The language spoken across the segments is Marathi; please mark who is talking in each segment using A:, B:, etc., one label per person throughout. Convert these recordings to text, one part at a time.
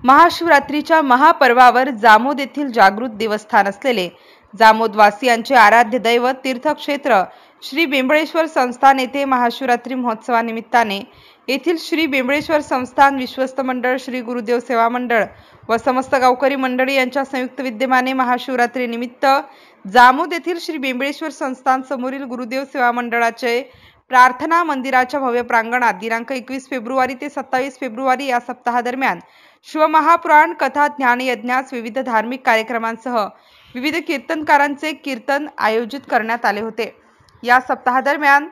A: महाशिवरात्रीच्या महापर्वावर जामोद येथील जागृत देवस्थान असलेले जामोदवासियांचे आराध्य दैवत तीर्थक्षेत्र श्री बेंबळेश्वर संस्थान येथे महाशिवरात्री महोत्सवानिमित्ताने येथील श्री बेंबळेश्वर संस्थान विश्वस्त मंडळ, श्री गुरुदेव सेवा मंडळ व समस्त गावकरी मंडळी यांच्या संयुक्त विद्यमाने महाशिवरात्री निमित्त जामोद येथील श्री बेंबळेश्वर संस्थान समोरील गुरुदेव सेवा मंडळाचे प्रार्थना मंदिराच्या भव्य प्रांगणात दिनांक 21 फेब्रुवारी ते 27 फेब्रुवारी या सप्ताहादरम्यान शिवमहापुराण कथा ज्ञान यज्ञास विविध धार्मिक कार्यक्रमांसह विविध कीर्तनकारांचे कीर्तन आयोजित करण्यात आले होते। या सप्ताहादरम्यान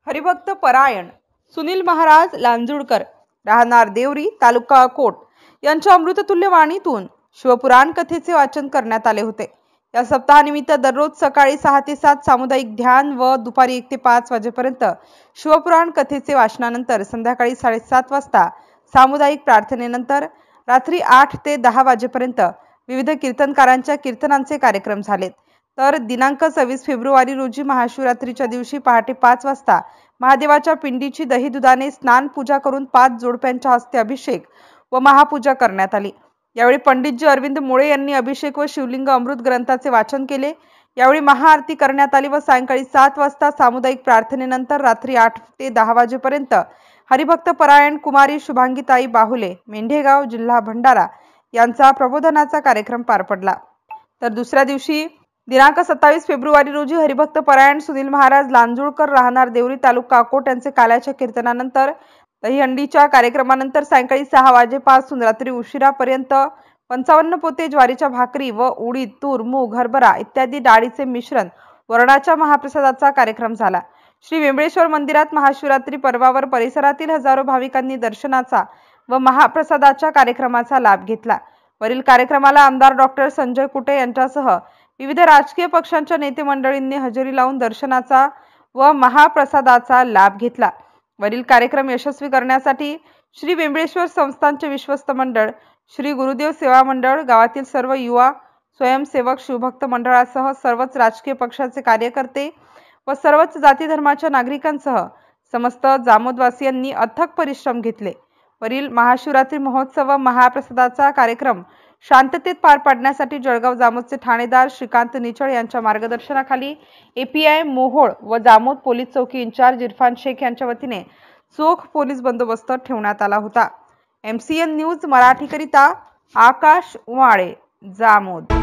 A: हरिभक्त परायण सुनील महाराज लांजुळकर राहणार देवरी तालुका अकोट यांच्या अमृततुल्य वाणीतून शिवपुराण कथेचे वाचन करण्यात आले होते। या सप्ताहानिमित्त दररोज सकाळी 6 ते 7 सामुदायिक ध्यान व दुपारी 1 ते 5 वाजेपर्यंत शिवपुराण कथेचे वाचनानंतर संध्याकाळी 7:30 वाजता सामुदायिक प्रार्थनेनंतर रात्री 8 ते 10 वाजेपर्यंत विविध कीर्तनकारांच्या कीर्तनांचे कार्यक्रम झालेत। तर दिनांक 26 फेब्रुवारी रोजी महाशिवरात्रीच्या दिवशी पहाटे 5 वाजता महादेवाच्या पिंडीची दही दुधाने स्नान पूजा करून 5 जोडप्यांच्या हस्ते अभिषेक व महापूजा करण्यात आली। यावेळी पंडितजी अरविंद मुळे यांनी अभिषेक व शिवलिंग अमृत ग्रंथाचे वाचन केले। यावेळी महाआरती करण्यात आली व सायंकाळी 7 वाजता सामुदायिक प्रार्थनेनंतर रात्री 8 ते 10 वाजेपर्यंत हरिभक्त परायण कुमारी शुभांगीताई बाहुले मेंढेगाव जिल्हा भंडारा यांचा प्रबोधनाचा कार्यक्रम पार पडला। तर दुसऱ्या दिवशी दिनांक 27 फेब्रुवारी रोजी हरिभक्त परायण सुनील महाराज लांजुळकर राहणार देवरी तालुका अकोट यांचे काल्याच्या कीर्तनानंतर दहीहंडीच्या कार्यक्रमानंतर सायंकाळी 6 वाजेपासून रात्री उशिरापर्यंत 55 पोते ज्वारीच्या भाकरी व उडीद, तूर, मूग, हरभरा इत्यादी डाळीचे मिश्रण वरणाच्या महाप्रसादाचा कार्यक्रम झाला। श्री बेंबळेश्वर मंदिरात महाशिवरात्री पर्वावर परिसरातील हजारो भाविकांनी दर्शनाचा व महाप्रसादाच्या कार्यक्रमाचा लाभ घेतला। वरील कार्यक्रमाला आमदार डॉक्टर संजय कुटे यांच्यासह विविध राजकीय पक्षांच्या नेते मंडळींनी हजेरी लावून दर्शनाचा व महाप्रसादाचा लाभ घेतला। वरील कार्यक्रम यशस्वी करण्यासाठी श्री बेंबळेश्वर संस्थानचे विश्वस्त मंडळ, श्री गुरुदेव सेवा मंडळ, गावातील सर्व युवा स्वयंसेवक, शिवभक्त मंडळासह सर्वच राजकीय पक्षाचे कार्यकर्ते व सर्वच जाती धर्माच्या नागरिकांसह समस्त जामोदवासियांनी अथक परिश्रम घेतले। वरील महाशिवरात्री महोत्सव व महाप्रसादाचा कार्यक्रम शांततेत पार पाडण्यासाठी जळगाव जामोदचे ठाणेदार श्रीकांत निचळ यांच्या मार्गदर्शनाखाली API मोहोळ व जामोद पोलीस चौकी इंचार्ज इरफान शेख यांच्या वतीने चोख पोलीस बंदोबस्त ठेवण्यात आला होता। MCN न्यूज मराठीकरिता आकाश वाळे, जामोद।